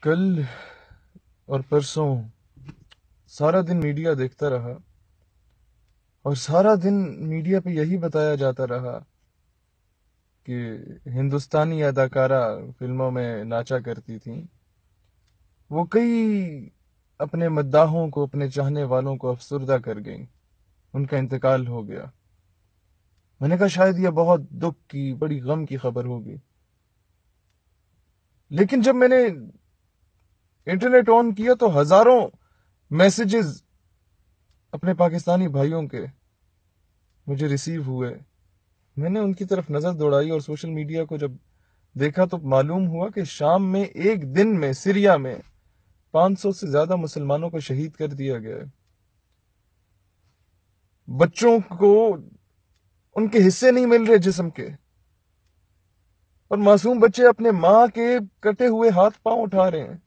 کل اور پرسوں سارا دن میڈیا دیکھتا رہا، اور سارا دن میڈیا پہ یہی بتایا جاتا رہا کہ ہندوستانی اداکارہ فلموں میں ناچا کرتی تھیں، وہ کئی اپنے مداحوں کو، اپنے چاہنے والوں کو افسردہ کر گئیں، ان کا انتقال ہو گیا۔ میں نے کہا شاید یہ بہت دکھ کی، بڑی غم کی خبر ہوگی، لیکن جب میں نے انٹرنیٹ آن کیا تو ہزاروں میسیجز اپنے پاکستانی بھائیوں کے مجھے ریسیو ہوئے۔ میں نے ان کی طرف نظر دوڑائی اور سوشل میڈیا کو جب دیکھا تو معلوم ہوا کہ شام میں ایک دن میں سیریا میں 500 سے زیادہ مسلمانوں کو شہید کر دیا گیا ہے۔ بچوں کو ان کے حصے نہیں مل رہے جسم کے، اور معصوم بچے اپنے ماں کے کٹے ہوئے ہاتھ پاؤں اٹھا رہے ہیں۔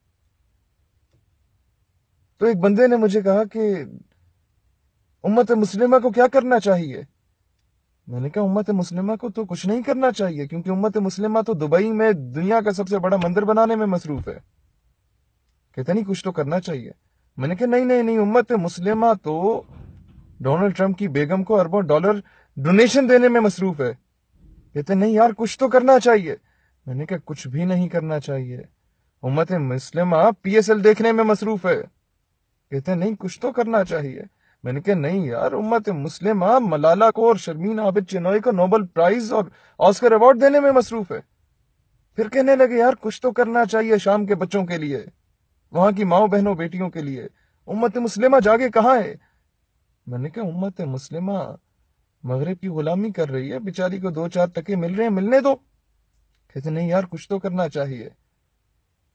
تو ایک بندے نے مجھے کہا کہ امت مسلمہ کو کیا کرنا چاہیے؟ میں نے کہا امت مسلمہ کو تو کچھ نہیں کرنا چاہیے، کیونکہ امت مسلمہ تو دبئی میں دنیا کا سب سے بڑا مندر بنانے میں مصروف ہے۔ کہتے نہیں کچھ تو کرنا چاہیے۔ میں نے کہا نہیں، امت مسلمہ تو ڈونلڈ ٹرمپ کی بیگم کو اربوں ڈالر ڈونیشن دینے میں مصروف ہے۔ کہتے نہیں یار کچھ تو کرنا چاہیے۔ میں نے کہا کچھ بھی نہیں کرنا چاہیے، امت مسلمہ پی ایس ایل دیکھنے میں مصروف ہے۔ کہتے نہیں کچھ تو کرنا چاہیے۔ میں نے کہا نہیں یار، امت مسلمہ ملالہ کو اور شرمین عابد چنوئی کو نوبل پرائز اور آسکر ایوارڈ دینے میں مصروف ہے۔ پھر کہنے لگے یار کچھ تو کرنا چاہیے شام کے بچوں کے لیے، وہاں کی ماؤں بہنوں بیٹیوں کے لیے۔ امت مسلمہ جاگے کہاں ہے؟ میں نے کہا امت مسلمہ مغرب کی غلامی کر رہی ہے، بیچاری کو 2-4 ٹکے مل رہے ہیں، ملنے دو۔ کہتے نہیں یار کچھ تو کرنا چاہیے۔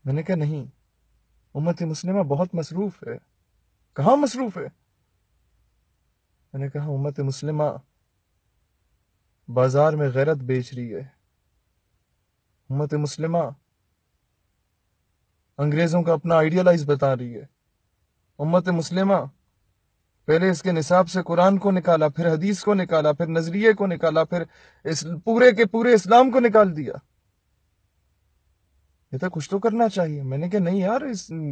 میں نے کہا نہیں، امت مسلمہ بہت مصروف ہے۔ کہاں مصروف ہے؟ میں نے کہا امت مسلمہ بازار میں غیرت بیچ رہی ہے، امت مسلمہ انگریزوں کا اپنا آئیڈیالائز بتا رہی ہے، امت مسلمہ پہلے اس کے نصاب سے قرآن کو نکالا، پھر حدیث کو نکالا، پھر نظریے کو نکالا، پھر پورے کے پورے اسلام کو نکال دیا۔ یہ تو کچھ تو کرنا چاہیے۔ میں نے کہا نہیں یار،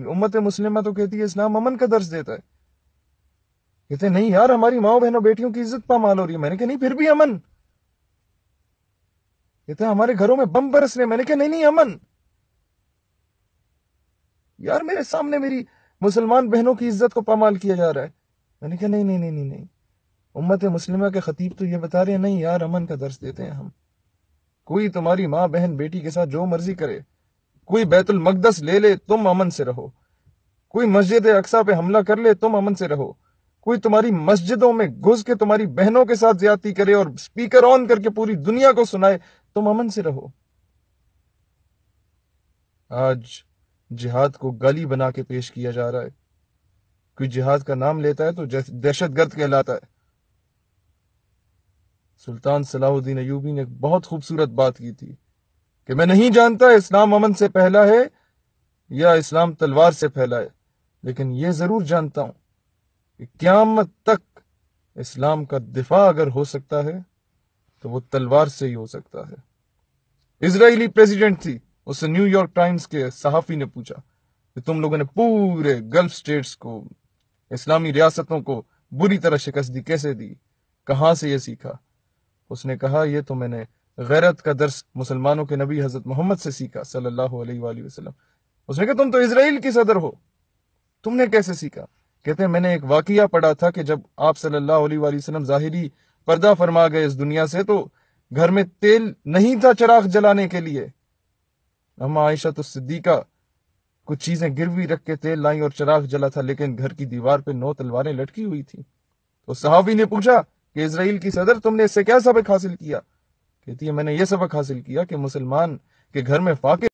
امت مسلمہ تو کہتی ہے اسلام امن کا درس دیتا ہے۔ کہتے نہیں یار، ہماری ماؤں بہنوں بیٹیوں کی عزت پامال ہو رہی ہے۔ میں نے کہا نہیں پھر بھی امن۔ کہتے ہیں ہمارے گھروں میں بم برس رہے ہیں۔ میں نے کہا نہیں امن۔ یار میرے سامنے میری مسلمان بہنوں کی عزت کو پامال کیا جا رہا ہے۔ میں نے کہا نہیں، امت مسلمہ کے خطیب تو یہ بتا رہے ہیں نہیں یار، امن کا درس دیتے ہیں ہم۔ کوئی تمہاری ماں بہن بیٹی کے ساتھ جو مرضی کرے، کوئی بیت المقدس لے لے، تم امن سے رہو۔ کوئی مسجد اقصی پہ حملہ کر لے، تم امن سے رہو۔ کوئی تمہاری مسجدوں میں گھس کے تمہاری بہنوں کے ساتھ زیادتی کرے اور سپیکر آن کر کے پوری دنیا کو سنائے، تم امن سے رہو۔ آج جہاد کو گالی بنا کے پیش کیا جا رہا ہے۔ کوئی جہاد کا نام لیتا ہے تو دہشت گرد کہلاتا ہے۔ سلطان صلاح الدین ایوبی نے ایک بہت خوبصورت بات کی تھی کہ میں نہیں جانتا اسلام امن سے پہلا ہے یا اسلام تلوار سے پھیلا ہے، لیکن یہ ضرور جانتا ہوں کہ قیامت تک اسلام کا دفاع اگر ہو سکتا ہے تو وہ تلوار سے ہی ہو سکتا ہے۔ اسرائیلی پریزیڈنٹ تھی، اس سے نیو یارک ٹائمز کے صحافی نے پوچھا کہ تم لوگوں نے پورے گلف سٹیٹس کو، اسلامی ریاستوں کو بری طرح شکست دی، کیسے دی، کہاں سے یہ سیکھا؟ اس نے کہا یہ تو میں نے غیرت کا درس مسلمانوں کے نبی حضرت محمد سے سیکھا صلی اللہ علیہ وآلہ وسلم۔ اس نے کہا تم تو اسرائیل کی صدر ہو، تم نے کیسے سیکھا؟ کہتے ہیں میں نے ایک واقعہ پڑھا تھا کہ جب آپ صلی اللہ علیہ وآلہ وسلم ظاہری پردہ فرما گئے اس دنیا سے، تو گھر میں تیل نہیں تھا چراغ جلانے کے لیے۔ اما عائشہ صدیقہ کچھ چیزیں گروی رکھ کے تیل لائیں اور چراغ جلا تھا، لیکن گھر کی دیوار پہ 9 تلواریں لٹکی ہوئی تھیں۔ تو صحابی نے پوچھا کہ اسرائیل کی صدر تم نے اس سے کیا سبق حاصل کیا؟ کہتی ہے میں نے یہ سبق حاصل کیا کہ مسلمان کے گھر میں فاقے